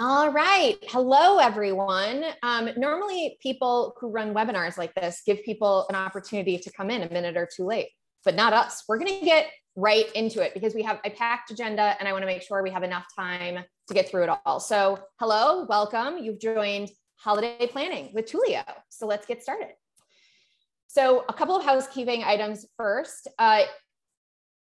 All right. Hello, everyone. Normally, people who run webinars like this give people an opportunity to come in a minute or two late, but not us. We're going to get right into it because we have a packed agenda and I want to make sure we have enough time to get through it all. So hello, welcome. You've joined Holiday Planning with Toolio. So let's get started. So a couple of housekeeping items first.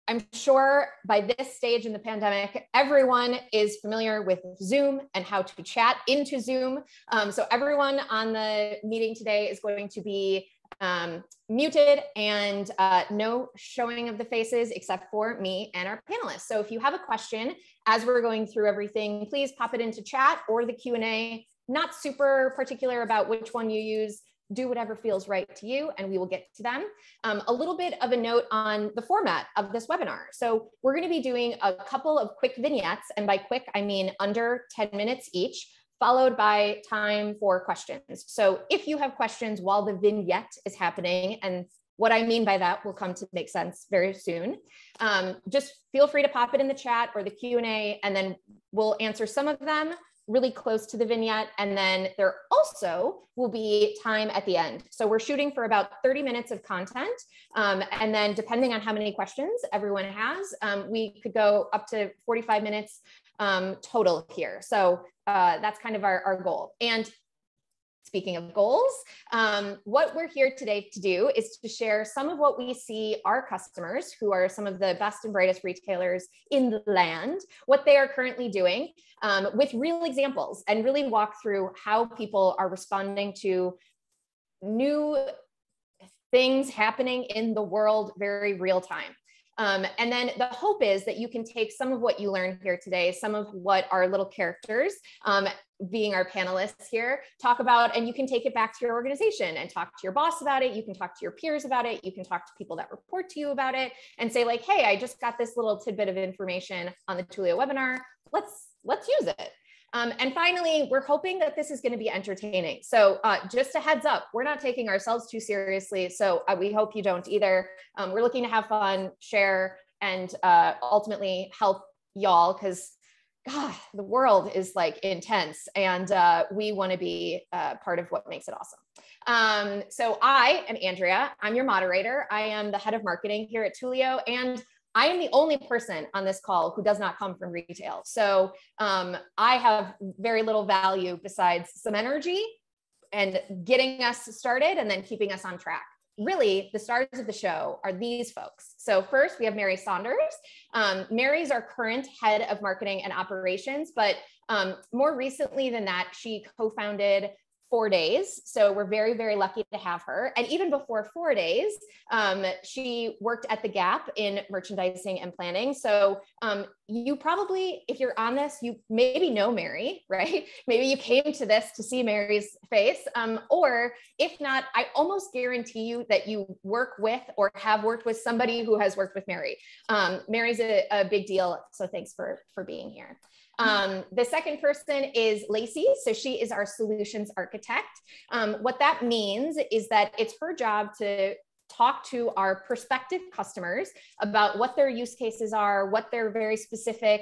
I'm sure by this stage in the pandemic, everyone is familiar with Zoom and how to chat into Zoom. So everyone on the meeting today is going to be muted and no showing of the faces except for me and our panelists. So if you have a question as we're going through everything, please pop it into chat or the Q&A. Not super particular about which one you use. Do whatever feels right to you and we will get to them. A little bit of a note on the format of this webinar. So we're going to be doing a couple of quick vignettes, and by quick, I mean under 10 minutes each, followed by time for questions. So if you have questions while the vignette is happening, and what I mean by that will come to make sense very soon, just feel free to pop it in the chat or the Q&A, and then we'll answer some of them really close to the vignette. And then there also will be time at the end. So we're shooting for about 30 minutes of content. And then depending on how many questions everyone has, we could go up to 45 minutes total here. So that's kind of our goal. And speaking of goals, what we're here today to do is to share some of what we see our customers, who are some of the best and brightest retailers in the land, what they are currently doing with real examples, and really walk through how people are responding to new things happening in the world very real time. And then the hope is that you can take some of what you learned here today, some of what our little characters, being our panelists here, talk about, and you can take it back to your organization and talk to your boss about it. You can talk to your peers about it. You can talk to people that report to you about it and say like, hey, I just got this little tidbit of information on the Toolio webinar. Let's use it. And finally, we're hoping that this is going to be entertaining. So just a heads up, we're not taking ourselves too seriously. So we hope you don't either. We're looking to have fun, share, and ultimately help y'all, because God, the world is like intense, and we want to be part of what makes it awesome. So I am Andrea. I'm your moderator. I am the head of marketing here at Toolio, and I am the only person on this call who does not come from retail. So I have very little value besides some energy and getting us started and then keeping us on track. Really, the stars of the show are these folks. So first, we have Mary Saunders. Mary's our current head of marketing and operations, but more recently than that, she co-founded 4 Days. So we're very, very lucky to have her. And even before 4 Days, she worked at The Gap in merchandising and planning. So you probably, if you're on this, you maybe know Mary, right? Maybe you came to this to see Mary's face. Or if not, I almost guarantee you that you work with or have worked with somebody who has worked with Mary. Mary's a big deal. So thanks for being here. The second person is Lacey. So she is our solutions architect. What that means is that it's her job to talk to our prospective customers about what their use cases are, what their very specific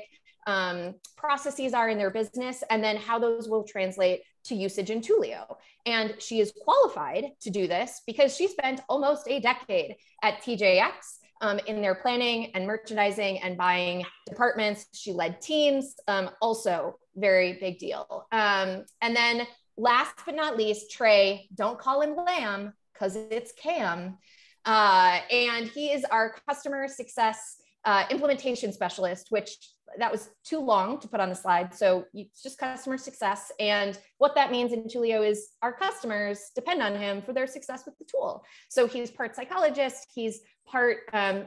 processes are in their business, and then how those will translate to usage in Toolio. And she is qualified to do this because she spent almost a decade at TJX in their planning and merchandising and buying departments. She led teams, also very big deal. And then last but not least, Trey, don't call him Lamb because it's Cam. And he is our customer success implementation specialist, which that was too long to put on the slide. So it's just customer success. And what that means in Toolio is our customers depend on him for their success with the tool. So he's part psychologist, he's part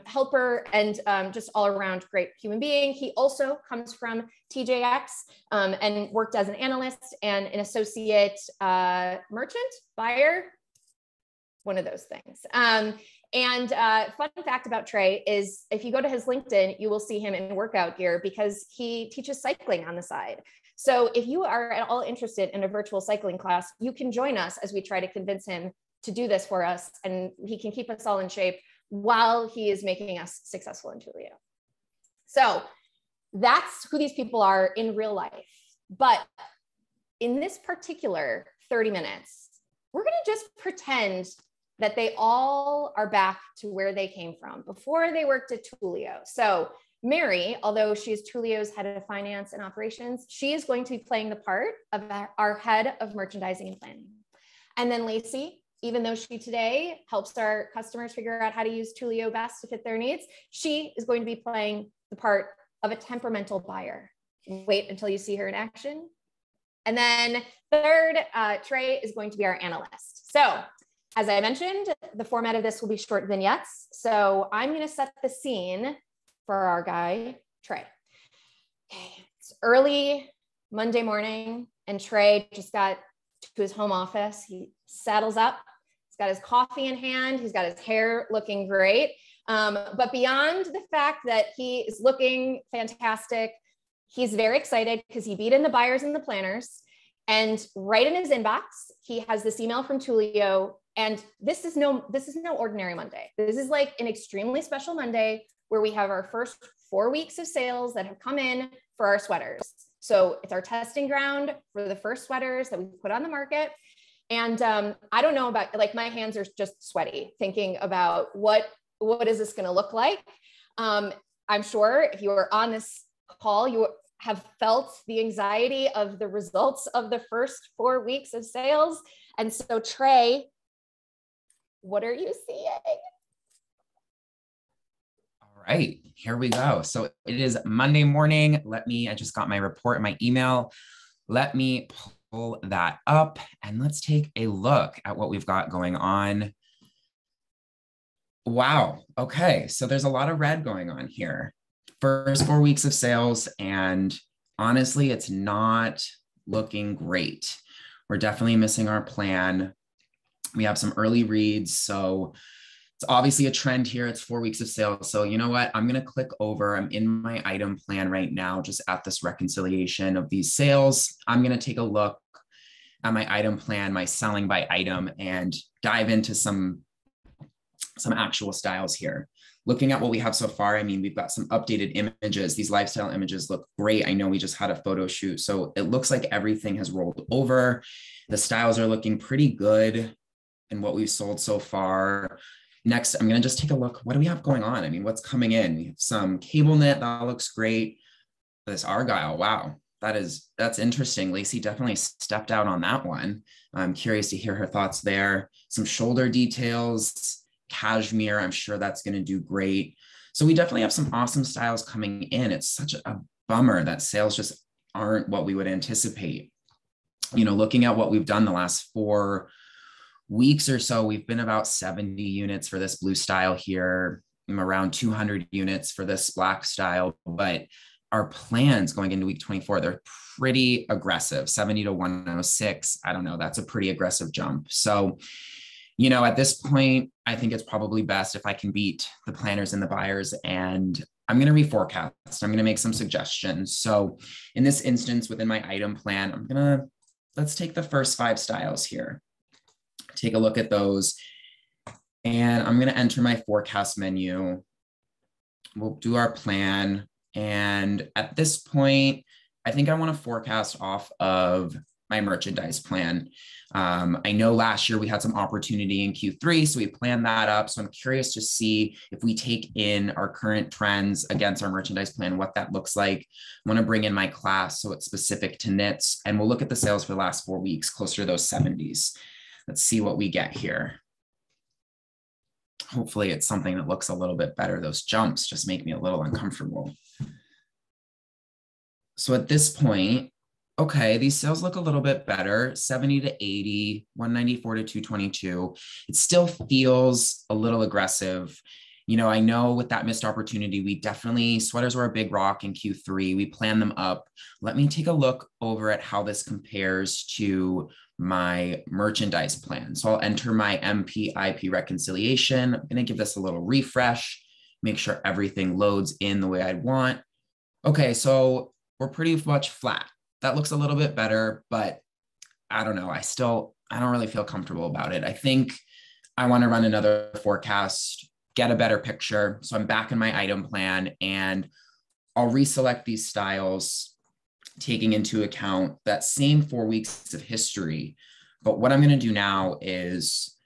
helper, and just all around great human being. He also comes from TJX and worked as an analyst and an associate merchant, buyer, one of those things. And fun fact about Trey is if you go to his LinkedIn, you will see him in workout gear because he teaches cycling on the side. So if you are at all interested in a virtual cycling class, you can join us as we try to convince him to do this for us, and he can keep us all in shape while he is making us successful in Toolio. So that's who these people are in real life. But in this particular 30 minutes, we're going to just pretend that they all are back to where they came from before they worked at Toolio. So Mary, although she's Toolio's head of finance and operations, she is going to be playing the part of our head of merchandising and planning. And then Lacey, even though she today helps our customers figure out how to use Toolio best to fit their needs, she is going to be playing the part of a temperamental buyer. Wait until you see her in action. And then third, Trey is going to be our analyst. So as I mentioned, the format of this will be short vignettes. So I'm going to set the scene for our guy, Trey. Okay, it's early Monday morning, and Trey just got to his home office. He saddles up. He's got his coffee in hand. He's got his hair looking great. But beyond the fact that he is looking fantastic, he's very excited because he beat in the buyers and the planners. And right in his inbox, he has this email from Toolio. And this is no ordinary Monday. This is like an extremely special Monday where we have our first 4 weeks of sales that have come in for our sweaters. So it's our testing ground for the first sweaters that we put on the market. And I don't know about, like, my hands are just sweaty thinking about what is this going to look like. I'm sure if you were on this call, you have felt the anxiety of the results of the first 4 weeks of sales. And so Trey, what are you seeing? All right, here we go. So it is Monday morning. I just got my report in my email. Let me pull that up and let's take a look at what we've got going on. Wow. Okay. So there's a lot of red going on here. First 4 weeks of sales. And honestly, it's not looking great. We're definitely missing our plan. We have some early reads. So it's obviously a trend here. It's 4 weeks of sales. So you know what? I'm going to click over. I'm in my item plan right now, just at this reconciliation of these sales. I'm going to take a look at my item plan, my selling by item, and dive into some actual styles here. Looking at what we have so far, I mean, we've got some updated images. These lifestyle images look great. I know we just had a photo shoot, so it looks like everything has rolled over. The styles are looking pretty good in what we've sold so far. Next, I'm going to just take a look. What do we have going on? I mean, what's coming in? We have some cable knit. That looks great. This Argyle. Wow. That's interesting. Lacey definitely stepped out on that one. I'm curious to hear her thoughts there. Some shoulder details, cashmere. I'm sure that's going to do great. So we definitely have some awesome styles coming in. It's such a bummer that sales just aren't what we would anticipate. You know, looking at what we've done the last 4 weeks or so, we've been about 70 units for this blue style here, around 200 units for this black style. But our plans going into week 24, they're pretty aggressive, 70 to 106. I don't know, that's a pretty aggressive jump. So, you know, at this point, I think it's probably best if I can beat the planners and the buyers, and I'm going to reforecast. I'm going to make some suggestions. So in this instance, within my item plan, let's take the first 5 styles here. Take a look at those. And I'm going to enter my forecast menu. We'll do our plan. And at this point, I think I want to forecast off of my merchandise plan. I know last year we had some opportunity in Q3, so we planned that up. So I'm curious to see if we take in our current trends against our merchandise plan, what that looks like. I want to bring in my class so it's specific to knits, and we'll look at the sales for the last 4 weeks, closer to those 70s. Let's see what we get here. Hopefully it's something that looks a little bit better. Those jumps just make me a little uncomfortable. So at this point, okay, these sales look a little bit better, 70 to 80, 194 to 222. It still feels a little aggressive. You know, I know with that missed opportunity, sweaters were a big rock in Q3. We planned them up. Let me take a look over at how this compares to my merchandise plan. So I'll enter my MP/IP reconciliation. I'm going to give this a little refresh, make sure everything loads in the way I'd want. Okay, so we're pretty much flat. That looks a little bit better, but I don't know. I don't really feel comfortable about it. I think I want to run another forecast, get a better picture. So I'm back in my item plan and I'll reselect these styles taking into account that same 4 weeks of history. But what I'm going to do now is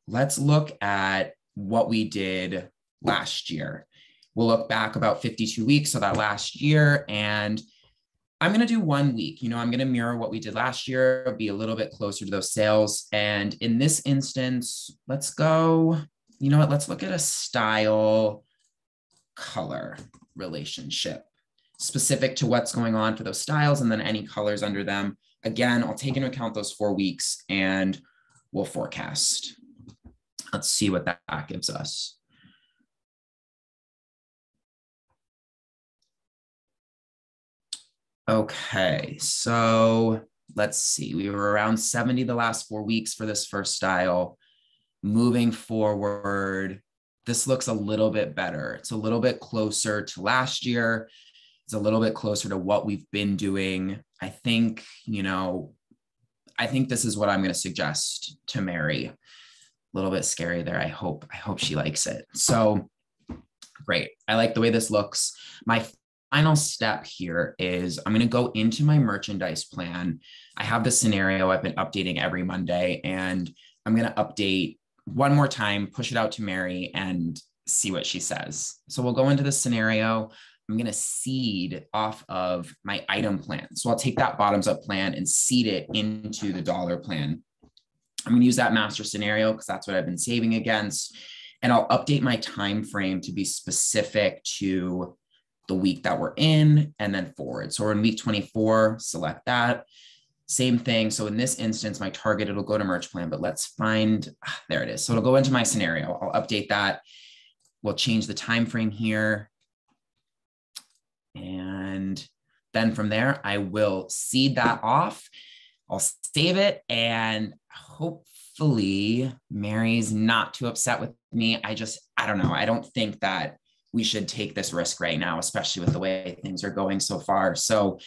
let's look at what we did last year. We'll look back about 52 weeks, so that last year, and I'm going to do 1 week. I'm going to mirror what we did last year, be a little bit closer to those sales. And in this instance, let's go, let's look at a style color relationship specific to what's going on for those styles, and then any colors under them. Again, I'll take into account those 4 weeks and we'll forecast. Let's see what that gives us. Okay, so let's see. We were around 70 the last 4 weeks for this first style. Moving forward, this looks a little bit better. It's a little bit closer to last year. It's a little bit closer to what we've been doing. I think this is what I'm going to suggest to Mary. A little bit scary there. I hope she likes it. So great. I like the way this looks. My final step here is I'm going to go into my merchandise plan. I have this scenario I've been updating every Monday, and I'm going to update one more time, push it out to Mary, and see what she says. So we'll go into this scenario. I'm going to seed off of my item plan. So I'll take that bottoms up plan and seed it into the dollar plan. I'm going to use that master scenario because that's what I've been saving against. And I'll update my time frame to be specific to the week that we're in and then forward. So we're in week 24, select that. Same thing. So in this instance, my target, it'll go to merch plan, but let's find, there it is. So it'll go into my scenario. I'll update that. We'll change the time frame here. And then from there, I will seed that off. I'll save it, and hopefully Mary's not too upset with me. I don't know. I don't think that we should take this risk right now, especially with the way things are going so far. So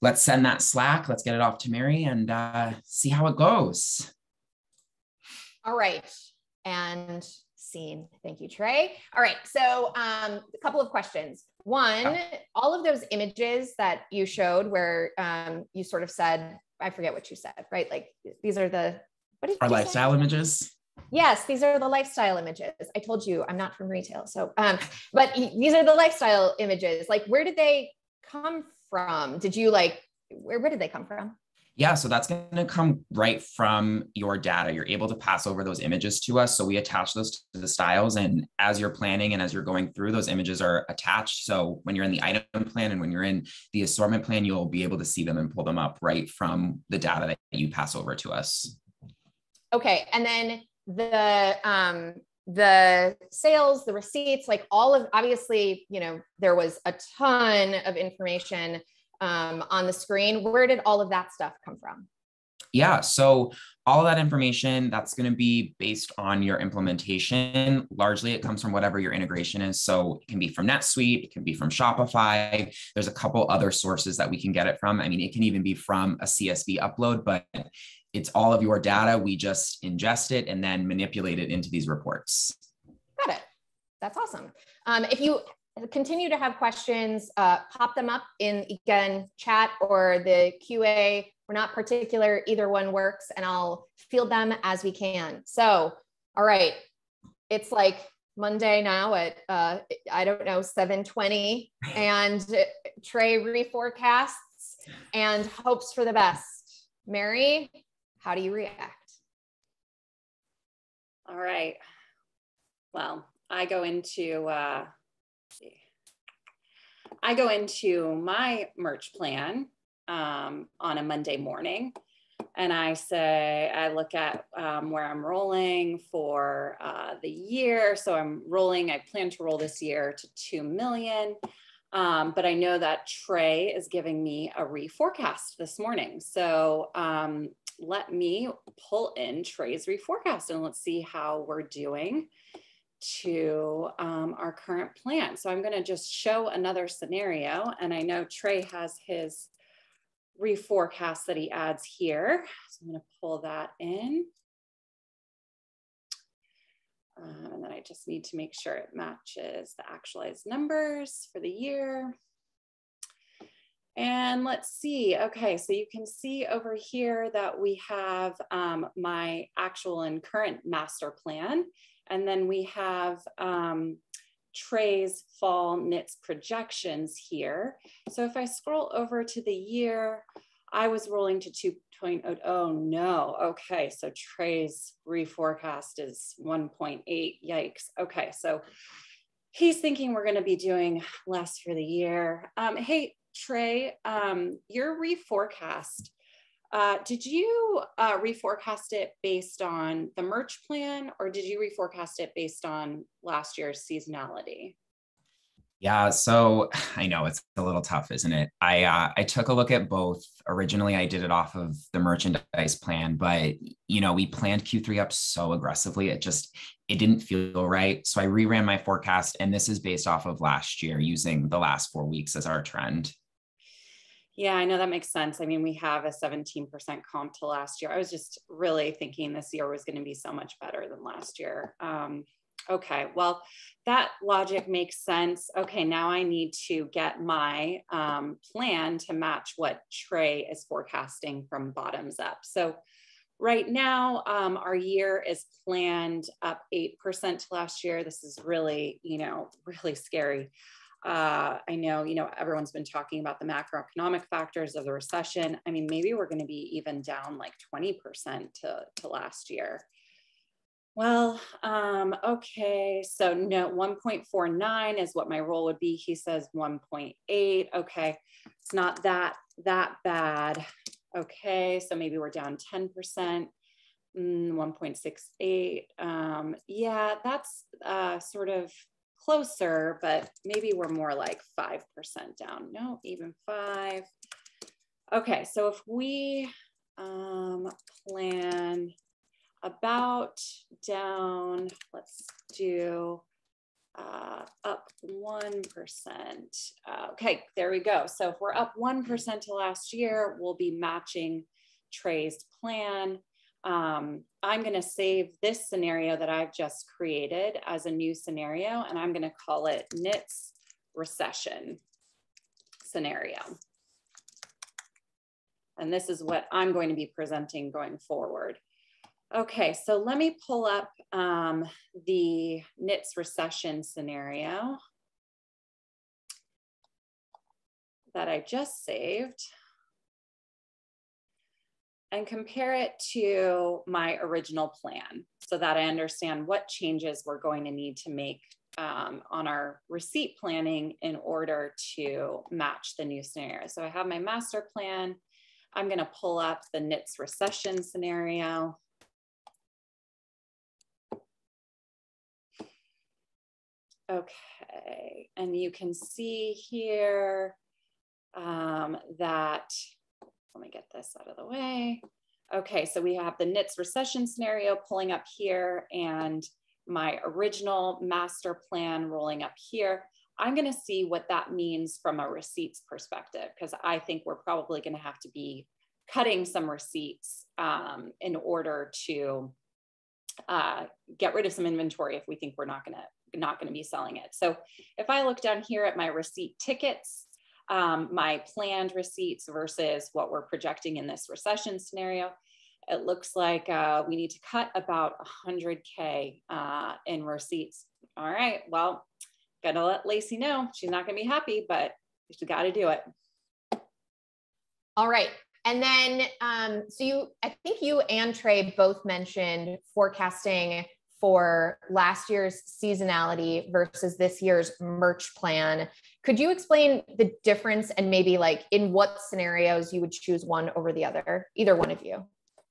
let's send that Slack. Let's get it off to Mary and see how it goes. All right. And scene. Thank you, Trey. All right. So a couple of questions. One, all of those images that you showed where you sort of said, I forget what you said, right? Like these are our lifestyle images. Yes, these are the lifestyle images. I told you I'm not from retail. So, but these are the lifestyle images. Like, where did they come from? Did you where did they come from? Yeah, so that's going to come right from your data. You're able to pass over those images to us. So we attach those to the styles. And as you're planning and as you're going through, those images are attached. So when you're in the item plan and when you're in the assortment plan, you'll be able to see them and pull them up right from the data that you pass over to us. Okay. And then the sales, the receipts, like all of, obviously, there was a ton of information on the screen. Where did all of that stuff come from? Yeah, so all of that information, that's going to be based on your implementation. Largely, it comes from whatever your integration is. So it can be from NetSuite, it can be from Shopify. There's a couple other sources that we can get it from. I mean, it can even be from a CSV upload, but it's all of your data. We just ingest it and then manipulate it into these reports. Got it. That's awesome. If you continue to have questions, pop them up in, again, chat or the QA. We're not particular, either one works, and I'll field them as we can. So, all right, it's like Monday now at, I don't know, 7:20, and Trey reforecasts and hopes for the best. Mary, how do you react? All right. Well, I go into my merch plan on a Monday morning, and I look at where I'm rolling for the year. So I plan to roll this year to 2 million. But I know that Trey is giving me a reforecast this morning. So let me pull in Trey's reforecast and let's see how we're doing to our current plan. So I'm going to just show another scenario, and I know Trey has his reforecast that he adds here. So I'm going to pull that in. And then I just need to make sure it matches the actualized numbers for the year. And let's see. Okay, so you can see over here that we have my actual and current master plan. And then we have Trey's fall knits projections here. So if I scroll over to the year, I was rolling to 2.0. Oh no. Okay. So Trey's reforecast is 1.8. Yikes. Okay. So he's thinking we're going to be doing less for the year. Hey, Trey, your reforecast, did you reforecast it based on the merch plan, or did you reforecast it based on last year's seasonality? Yeah, so I know it's a little tough, isn't it? I took a look at both. Originally, I did it off of the merchandise plan, but we planned Q3 up so aggressively, it didn't feel right. So I reran my forecast, and this is based off of last year using the last 4 weeks as our trend. Yeah, I know that makes sense. I mean, we have a 17% comp to last year. I was just really thinking this year was going to be so much better than last year. Okay, well, that logic makes sense. Okay, now I need to get my plan to match what Trey is forecasting from bottoms up. So right now, our year is planned up 8% to last year. This is really, really scary. I know, everyone's been talking about the macroeconomic factors of the recession. I mean, maybe we're going to be even down like 20% to last year. Well, okay. So no, 1.49 is what my roll would be. He says 1.8. Okay. It's not that bad. Okay. So maybe we're down 10%, 1.68. Yeah, that's sort of closer, but maybe we're more like 5% down. No, even 5. Okay, so if we plan about down, let's do up 1%. Okay, there we go. So if we're up 1% to last year, we'll be matching Trey's plan. I'm going to save this scenario that I've just created as a new scenario, and I'm going to call it knits recession scenario. And this is what I'm going to be presenting going forward. Okay, so let me pull up the knits recession scenario that I just saved and compare it to my original plan so that I understand what changes we're going to need to make on our receipt planning in order to match the new scenario. So I have my master plan. I'm going to pull up the knits recession scenario. Okay, and you can see here that, let me get this out of the way. Okay, so we have the knits recession scenario pulling up here and my original master plan rolling up here. I'm going to see what that means from a receipts perspective, because I think we're probably going to have to be cutting some receipts in order to get rid of some inventory if we think we're not going to be selling it. So if I look down here at my receipt tickets, my planned receipts versus what we're projecting in this recession scenario, it looks like we need to cut about 100K in receipts. All right, well, gotta let Lacey know. She's not gonna be happy, but she's gotta do it. All right. And then, I think you and Trey both mentioned forecasting for last year's seasonality versus this year's merch plan. Could you explain the difference and maybe like in what scenarios you would choose one over the other, either one of you?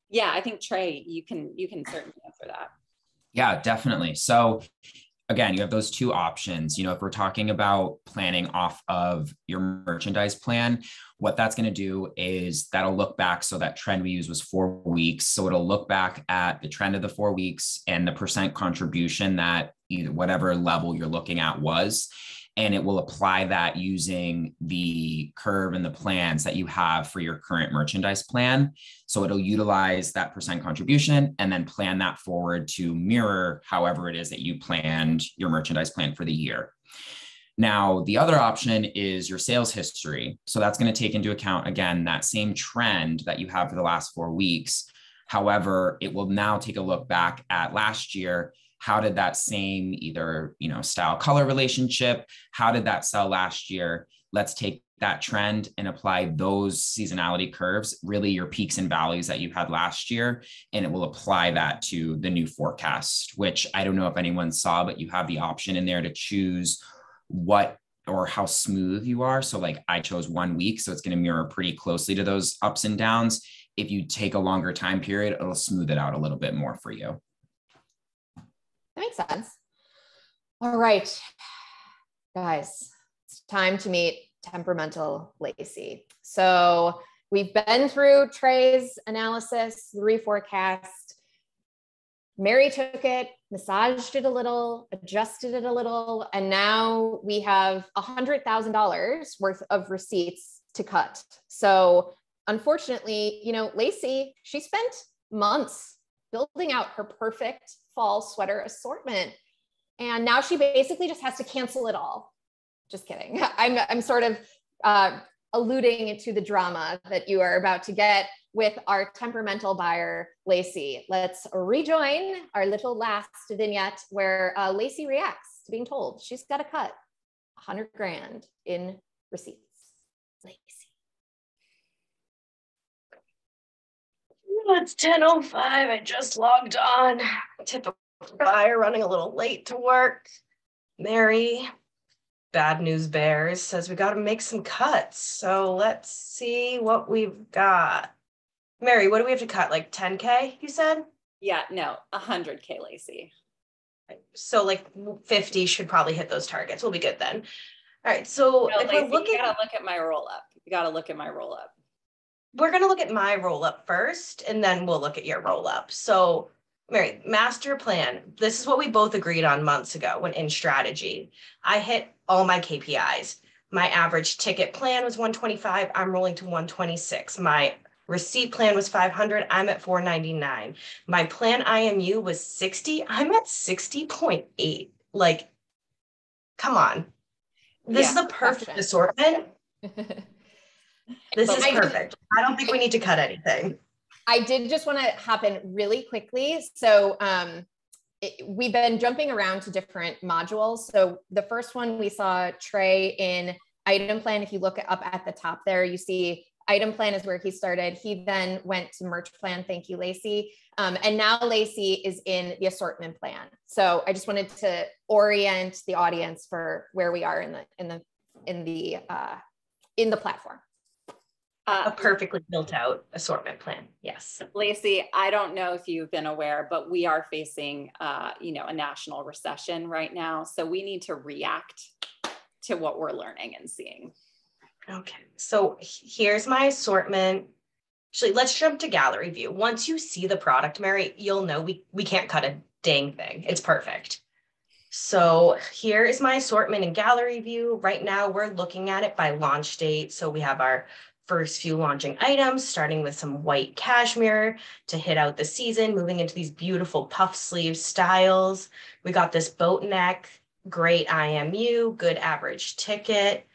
Yeah, I think Trey, you can certainly answer that. Yeah, definitely. So again, you have those two options. If we're talking about planning off of your merchandise plan, what that's going to do is that'll look back. So that trend we used was 4 weeks. So it'll look back at the trend of the 4 weeks and the percent contribution that either whatever level you're looking at was, and it will apply that using the curve and the plans that you have for your current merchandise plan. So it'll utilize that percent contribution and then plan that forward to mirror however it is that you planned your merchandise plan for the year. Now, the other option is your sales history. So that's going to take into account, again, that same trend that you have for the last 4 weeks. However, it will now take a look back at last year. How did that same either, style color relationship, how did that sell last year? Let's take that trend and apply those seasonality curves, really your peaks and valleys that you had last year. And it will apply that to the new forecast, which I don't know if anyone saw, but you have the option in there to choose what or how smooth you are. So like I chose 1 week, so it's going to mirror pretty closely to those ups and downs. If you take a longer time period, it'll smooth it out a little bit more for you. That makes sense. All right, guys, it's time to meet temperamental Lacey. So we've been through Trey's analysis, the reforecast. Mary took it, massaged it a little, adjusted it a little, and now we have $100,000 worth of receipts to cut. So unfortunately, Lacey, she spent months building out her perfect fall sweater assortment. And now she basically just has to cancel it all. Just kidding. I'm sort of alluding to the drama that you are about to get with our temperamental buyer, Lacey. Let's rejoin our little last vignette where Lacey reacts to being told she's got to cut $100,000 in receipts. Lacey. It's 10:05. I just logged on. Typical buyer running a little late to work. Mary, Bad News Bears, says we got to make some cuts. So let's see what we've got. Mary, what do we have to cut? Like 10K, you said? Yeah, no, 100K, Lacey. So like 50 should probably hit those targets. We'll be good then. All right, so no, if Lacey, we're looking, you gotta look at my roll up. You gotta look at my roll up. We're gonna look at my roll up first, and then we'll look at your roll up. So Mary, master plan. This is what we both agreed on months ago when in strategy. I hit all my KPIs. My average ticket plan was 125. I'm rolling to 126. My receipt plan was 500. I'm at 499. My plan IMU was 60. I'm at 60.8. Like, come on. This is a perfect assortment. This is perfect. I don't think we need to cut anything. I did just want to hop in really quickly. So we've been jumping around to different modules. So the first one we saw Trey in item plan. If you look up at the top there, you see item plan is where he started. He then went to merch plan. Thank you, Lacey. And now Lacey is in the assortment plan. So I just wanted to orient the audience for where we are in the platform. A perfectly built out assortment plan. Yes. Lacey, I don't know if you've been aware, but we are facing, a national recession right now. So we need to react to what we're learning and seeing. Okay. So here's my assortment. Actually, let's jump to gallery view. Once you see the product, Mary, you'll know we can't cut a dang thing. It's perfect. So here is my assortment in gallery view. Right now, we're looking at it by launch date. So we have our first few launching items, starting with some white cashmere to hit out the season, moving into these beautiful puff sleeve styles. We got this boat neck, great IMU, good average ticket.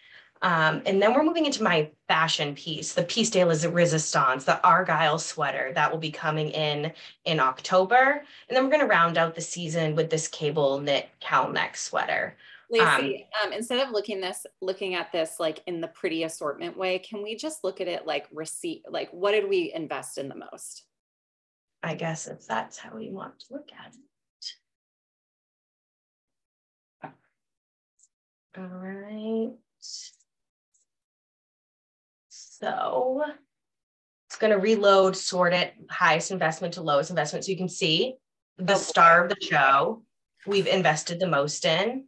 And then we're moving into my fashion piece, the piece de resistance, the Argyle sweater that will be coming in October. And then we're going to round out the season with this cable knit cowl neck sweater. Lacey, instead of looking at this like in the pretty assortment way, can we just look at it like receipt, like what did we invest in the most? I guess if that's how we want to look at it. All right. So it's going to reload, sort it, highest investment to lowest investment. So you can see the star of the show we've invested the most in.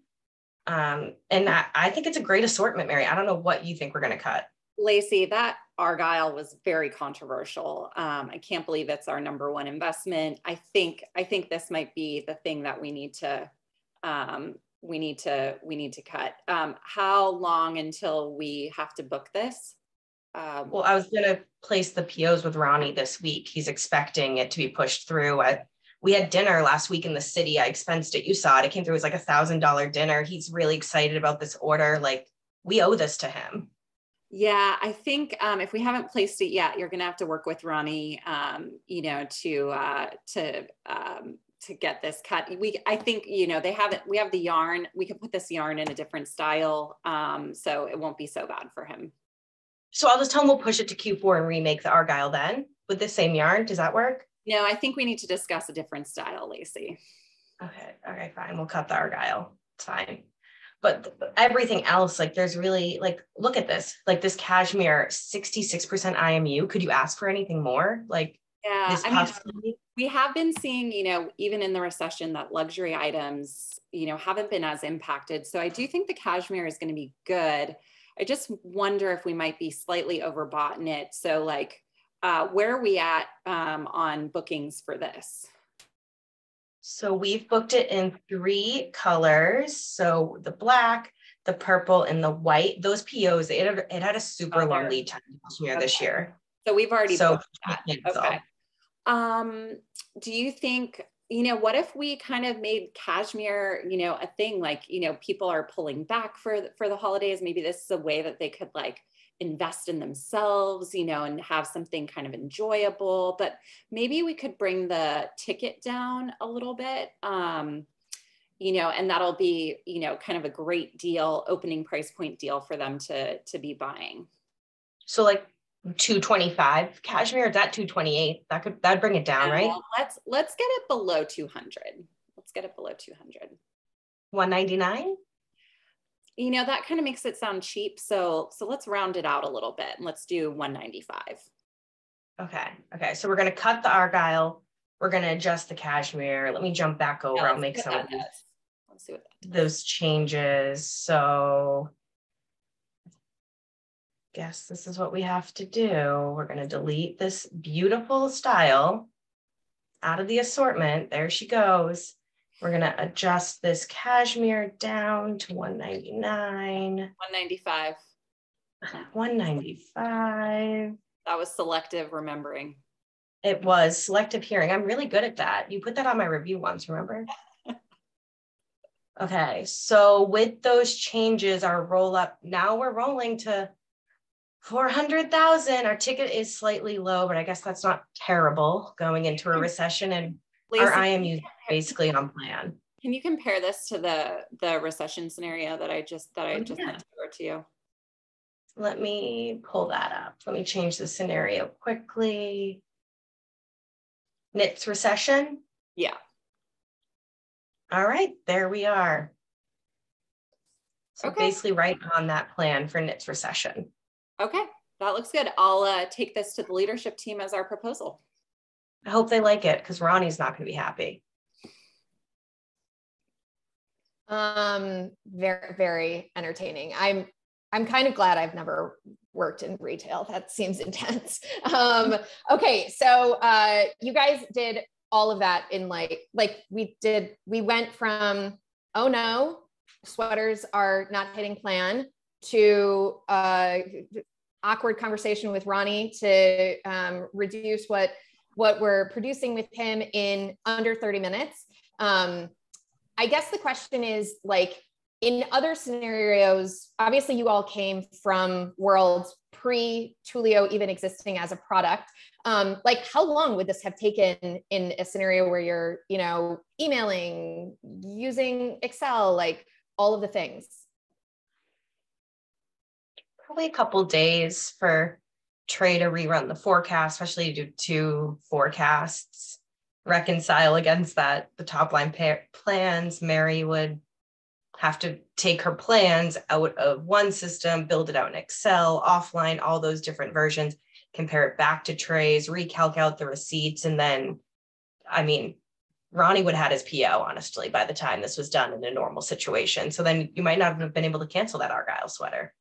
And I think it's a great assortment, Mary. I don't know what you think we're going to cut. Lacey, that Argyle was very controversial. I can't believe it's our number one investment. I think this might be the thing that we need to cut. How long until we have to book this? Well, I was going to place the POs with Ronnie this week. He's expecting it to be pushed through we had dinner last week in the city. I expensed it. You saw it. It came through as like $1,000 dinner. He's really excited about this order. Like, we owe this to him. Yeah, I think if we haven't placed it yet, you're going to have to work with Ronnie, you know, to get this cut. I think, you know, we have the yarn. We could put this yarn in a different style, so it won't be so bad for him. So I'll just tell him we'll push it to Q4 and remake the Argyle then with the same yarn. Does that work? No, I think we need to discuss a different style, Lacey. Okay, fine. We'll cut the Argyle. It's fine. But everything else, like there's really like, look at this, like this cashmere, 66% IMU. Could you ask for anything more? Like, yeah, this possibility? We have been seeing, you know, even in the recession, that luxury items, you know, haven't been as impacted. So I do think the cashmere is going to be good. I just wonder if we might be slightly overbought in it. So like, where are we at on bookings for this? So we've booked it in 3 colors. So the black, the purple, and the white. Those POs, it had a super long lead time this year. So we've already booked that. Okay. Do you think, you know, what if we kind of made cashmere, you know, a thing, like, you know, people are pulling back for the holidays. Maybe this is a way that they could like invest in themselves, you know, and have something kind of enjoyable, but maybe we could bring the ticket down a little bit, you know, and that'll be, you know, kind of a great deal, opening price point deal for them to be buying. So like 225 cashmere, is that 228? That'd bring it down, right? Let's get it below 200. Let's get it below 200. 199? You know, that kind of makes it sound cheap. So let's round it out a little bit and let's do 195. Okay. So we're going to cut the Argyle. We're going to adjust the cashmere. Let me jump back over. I'll make some of those changes. So guess this is what we have to do. We're going to delete this beautiful style out of the assortment. There she goes. We're going to adjust this cashmere down to 199. 195. 195. That was selective remembering. It was selective hearing. I'm really good at that. You put that on my review once, remember? Okay, so with those changes, our roll up, now we're rolling to 400,000. Our ticket is slightly low, but I guess that's not terrible going into a recession, and Lacey, our IMU is basically on plan. Can you compare this to the recession scenario that I just sent over to you? Let me pull that up. Let me change the scenario quickly. Knits recession? Yeah. All right, there we are. So basically right on that plan for Knits recession. Okay, that looks good. I'll take this to the leadership team as our proposal. I hope they like it because Ronnie's not going to be happy. Very, very entertaining. I'm kind of glad I've never worked in retail. That seems intense. Okay, so you guys did all of that in like we went from, oh no, sweaters are not hitting plan, to awkward conversation with Ronnie to reduce what we're producing with him in under 30 minutes. I guess the question is, like, in other scenarios, obviously you all came from worlds pre-Toolio even existing as a product. Like, how long would this have taken in a scenario where you're, you know, emailing, using Excel, like all of the things? Probably a couple days for Trey to rerun the forecast, especially to do 2 forecasts, reconcile against that, the top line plans. Mary would have to take her plans out of one system, build it out in Excel, offline, all those different versions, compare it back to Trey's, recalc out the receipts. And then, I mean, Ronnie would have had his PO, honestly, by the time this was done in a normal situation. So then you might not have been able to cancel that Argyle sweater.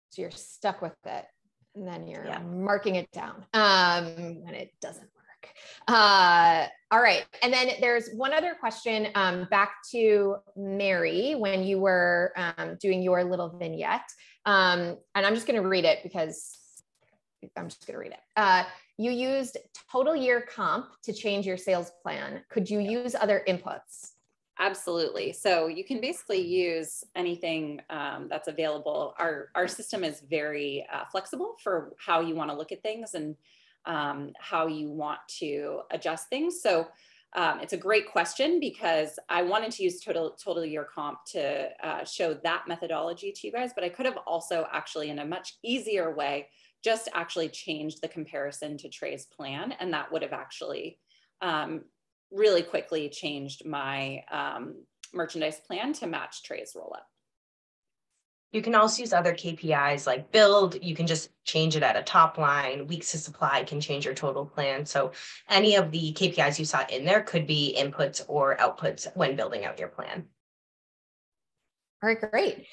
So you're stuck with it, and then you're marking it down when it doesn't work. All right. And then there's one other question back to Mary when you were doing your little vignette. And I'm just going to read it because I'm just going to read it. You used total year comp to change your sales plan. Could you use other inputs? Absolutely. So you can basically use anything that's available. Our system is very flexible for how you want to look at things and how you want to adjust things. So it's a great question because I wanted to use total year comp to show that methodology to you guys, but I could have also actually in a much easier way just actually changed the comparison to Trey's plan, and that would have actually really quickly changed my merchandise plan to match Trey's roll up. You can also use other KPIs like build. You can just change it at a top line. Weeks of supply can change your total plan. So any of the KPIs you saw in there could be inputs or outputs when building out your plan. All right, great.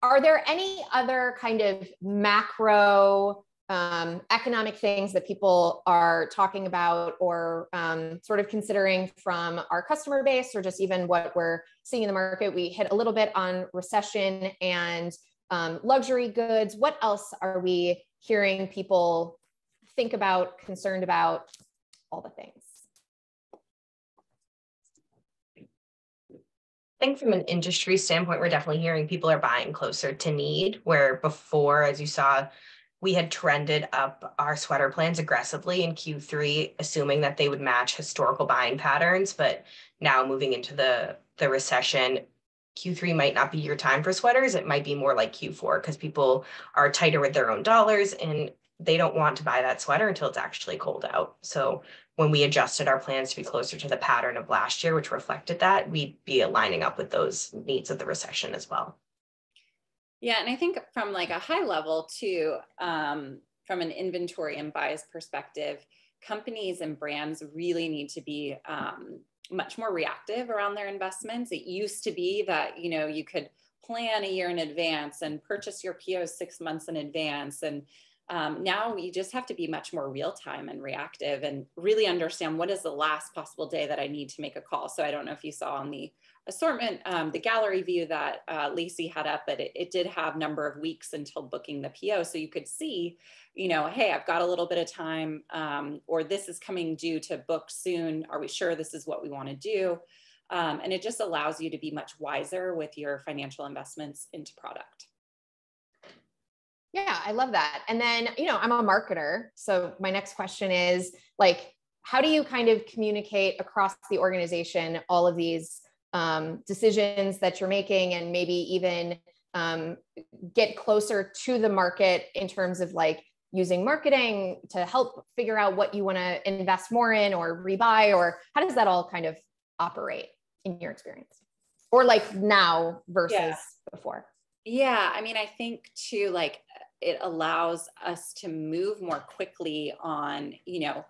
Are there any other kind of macro economic things that people are talking about or sort of considering from our customer base, or just even what we're seeing in the market? We hit a little bit on recession and luxury goods. What else are we hearing people think about, concerned about, all the things? I think from an industry standpoint, we're definitely hearing people are buying closer to need, where before, as you saw, we had trended up our sweater plans aggressively in Q3, assuming that they would match historical buying patterns. But now moving into the recession, Q3 might not be your time for sweaters. It might be more like Q4 because people are tighter with their own dollars and they don't want to buy that sweater until it's actually cold out. So when we adjusted our plans to be closer to the pattern of last year, which reflected that, we'd be aligning up with those needs of the recession as well. Yeah, and I think from like a high level too, from an inventory and buys perspective, companies and brands really need to be much more reactive around their investments. It used to be that, you know, you could plan a year in advance and purchase your POs 6 months in advance. And now you just have to be much more real time and reactive and really understand what is the last possible day that I need to make a call. So I don't know if you saw on the assortment, the gallery view that Lacey had up, but it did have number of weeks until booking the PO. So you could see, you know, hey, I've got a little bit of time, or this is coming due to book soon. Are we sure this is what we want to do? And it just allows you to be much wiser with your financial investments into product. Yeah, I love that. And then, you know, I'm a marketer. So my next question is like, how do you kind of communicate across the organization all of these decisions that you're making, and maybe even get closer to the market in terms of like using marketing to help figure out what you want to invest more in or rebuy, or how does that all kind of operate in your experience, or like now versus before? Yeah, I mean, I think too, like it allows us to move more quickly on, you know,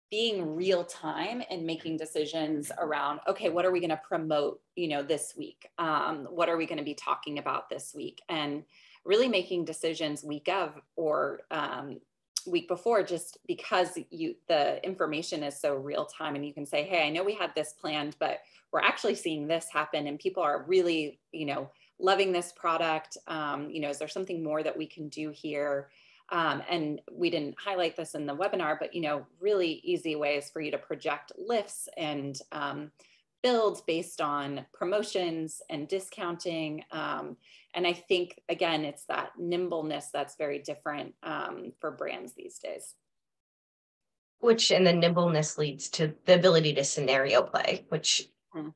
being real time and making decisions around, okay, what are we going to promote, you know, this week? What are we going to be talking about this week? And really making decisions week of or week before, just because the information is so real time, and you can say, hey, I know we had this planned, but we're actually seeing this happen, and people are really, you know, loving this product. You know, is there something more that we can do here? And we didn't highlight this in the webinar, but, you know, really easy ways for you to project lifts and builds based on promotions and discounting. And I think, again, it's that nimbleness that's very different for brands these days. And the nimbleness leads to the ability to scenario play, which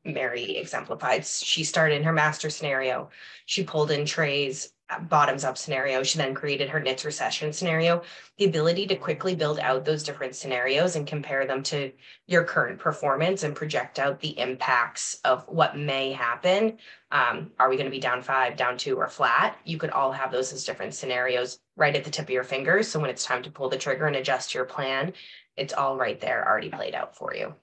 Mary exemplified. She started in her master scenario. She pulled in Trey's bottoms up scenario. She then created her knits recession scenario. The ability to quickly build out those different scenarios and compare them to your current performance and project out the impacts of what may happen. Are we going to be down 5, down 2, or flat? You could all have those as different scenarios right at the tip of your fingers. So when it's time to pull the trigger and adjust your plan, it's all right there, already played out for you.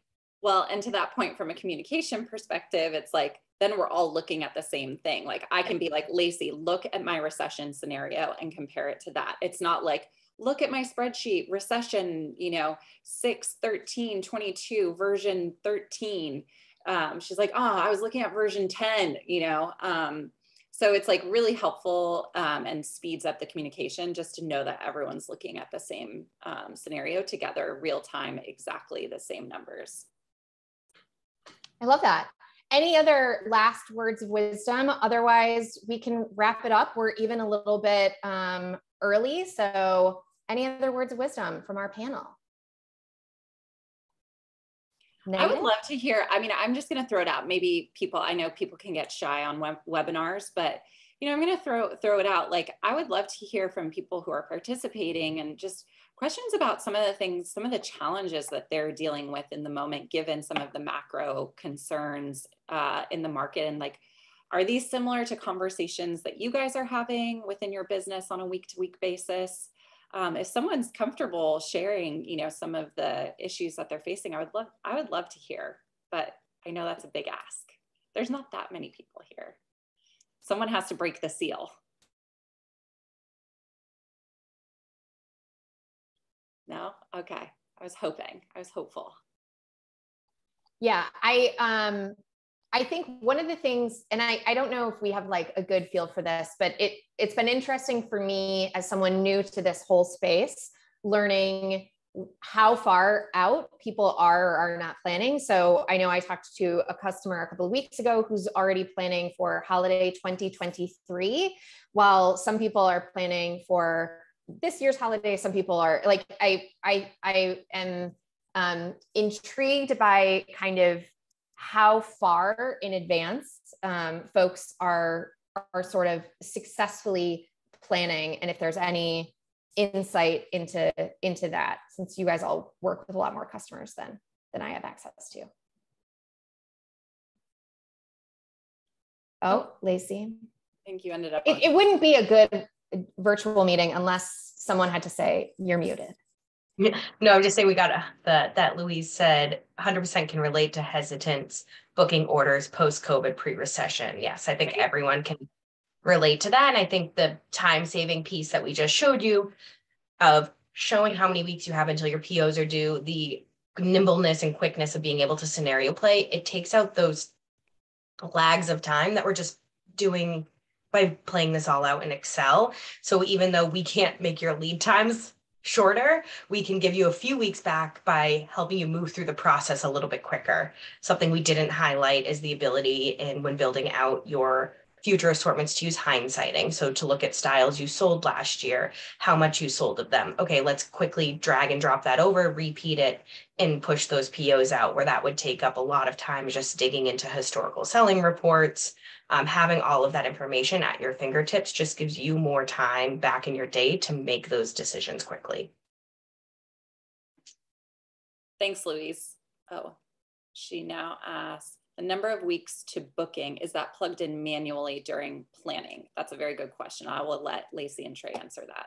Well, and to that point, from a communication perspective, it's like, then we're all looking at the same thing. Like I can be like, Lacey, look at my recession scenario and compare it to that. It's not like, look at my spreadsheet, recession, you know, 6/13/22, version 13. She's like, oh, I was looking at version 10, you know? So it's like really helpful and speeds up the communication just to know that everyone's looking at the same scenario together, real time, exactly the same numbers. I love that. Any other last words of wisdom? Otherwise, we can wrap it up. We're even a little bit early. So any other words of wisdom from our panel? I would love to hear, I mean, I'm just going to throw it out. Maybe I know people can get shy on webinars, but I'm going to throw it out. Like, I would love to hear from people who are participating and just questions about some of the things, some of the challenges that they're dealing with in the moment, given some of the macro concerns in the market. And like, are these similar to conversations that you guys are having within your business on a week-to-week basis? If someone's comfortable sharing, some of the issues that they're facing, I would love to hear, but I know that's a big ask. There's not that many people here. Someone has to break the seal. No? Okay. I was hopeful. Yeah, I think one of the things, and I don't know if we have like a good feel for this, but it's been interesting for me as someone new to this whole space, learning how far out people are or are not planning. So I know I talked to a customer a couple of weeks ago who's already planning for holiday 2023, while some people are planning for this year's holiday. Some people are like, I am intrigued by kind of how far in advance folks are sort of successfully planning, and if there's any insight into that, since you guys all work with a lot more customers than I have access to. Oh, Lacey. I think you ended up. It wouldn't be a good virtual meeting unless someone had to say you're muted. No, I'm just saying we got that Louise said 100% can relate to hesitance booking orders post-COVID pre-recession. Yes, I think everyone can relate to that. And I think the time-saving piece that we just showed you of showing how many weeks you have until your POs are due, the nimbleness and quickness of being able to scenario play, it takes out those lags of time that we're just doing by playing this all out in Excel. So even though we can't make your lead times shorter, we can give you a few weeks back by helping you move through the process a little bit quicker. Something we didn't highlight is the ability in when building out your future assortments to use hindsighting. So to look at styles you sold last year, how much you sold of them. Okay, let's quickly drag and drop that over, repeat it, and push those POs out, where that would take up a lot of time just digging into historical selling reports. Having all of that information at your fingertips just gives you more time back in your day to make those decisions quickly. Thanks, Louise. Oh, she now asks, the number of weeks to booking, is that plugged in manually during planning? That's a very good question. I will let Lacey and Trey answer that.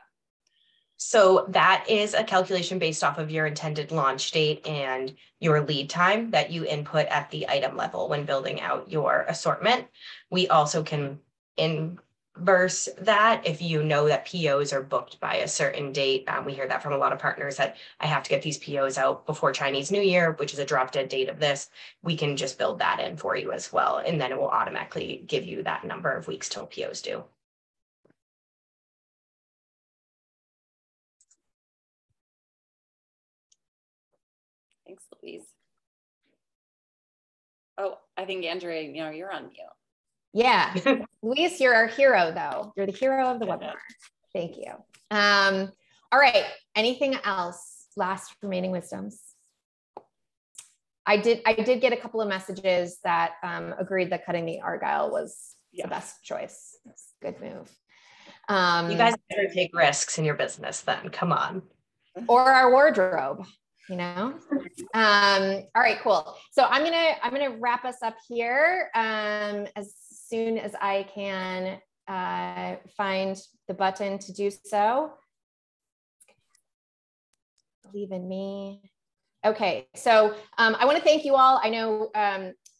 So that is a calculation based off of your intended launch date and your lead time that you input at the item level when building out your assortment. We also can inverse that if you know that POs are booked by a certain date. We hear that from a lot of partners that I have to get these POs out before Chinese New Year, which is a drop dead date of this. We can just build that in for you as well. And then it will automatically give you that number of weeks till POs due. Thanks, Louise. Oh, I think Andrea, you're on mute. Yeah, Louise, you're our hero though. You're the hero of the webinar. Thank you. All right, anything else? Last remaining wisdoms. I did get a couple of messages that agreed that cutting the Argyle was the best choice. It's a good move. You guys better take risks in your business then, come on. Or our wardrobe. All right, cool. So I'm gonna wrap us up here as soon as I can find the button to do so. Believe in me. Okay, so I want to thank you all. I know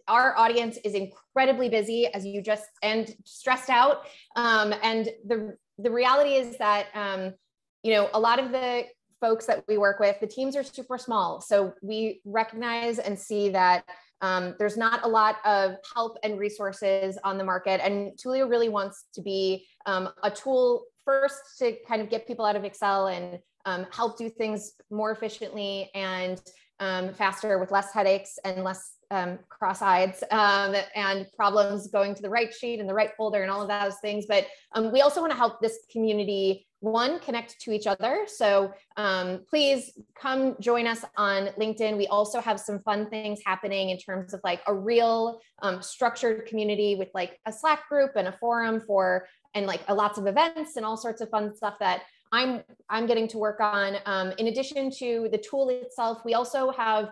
our audience is incredibly busy, as you and stressed out. And the reality is that a lot of the folks that we work with, the teams are super small. So we recognize and see that There's not a lot of help and resources on the market. And Toolio really wants to be a tool first to kind of get people out of Excel and help do things more efficiently and faster with less headaches and less cross-eyed and problems going to the right sheet and the right folder and all of those things. But we also want to help this community, one, connect to each other. So please come join us on LinkedIn. We also have some fun things happening in terms of like a real structured community with like a Slack group and a forum for, and like lots of events and all sorts of fun stuff that I'm getting to work on. In addition to the tool itself, we also have,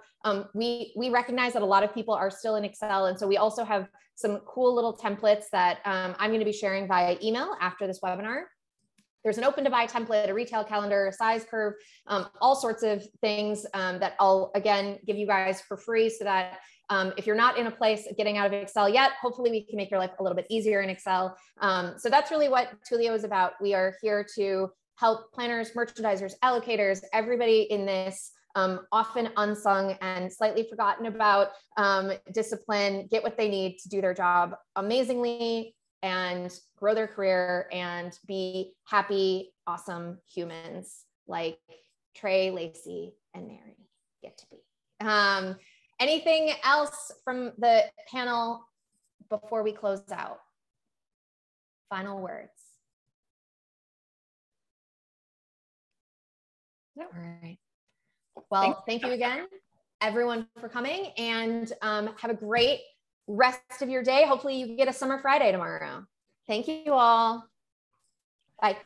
we recognize that a lot of people are still in Excel. And so we also have some cool little templates that I'm going to be sharing via email after this webinar. There's an open to buy template, a retail calendar, a size curve, all sorts of things that I'll, again, give you guys for free so that if you're not in a place getting out of Excel yet, hopefully we can make your life a little bit easier in Excel. So that's really what Toolio is about. We are here to help planners, merchandisers, allocators, everybody in this often unsung and slightly forgotten about discipline, get what they need to do their job amazingly and grow their career and be happy, awesome humans like Trey, Lacey, and Mary get to be. Anything else from the panel before we close out? Final words. No. All right. Well, thank you again, everyone, for coming, and have a great rest of your day. Hopefully you get a summer Friday tomorrow. Thank you all. Bye.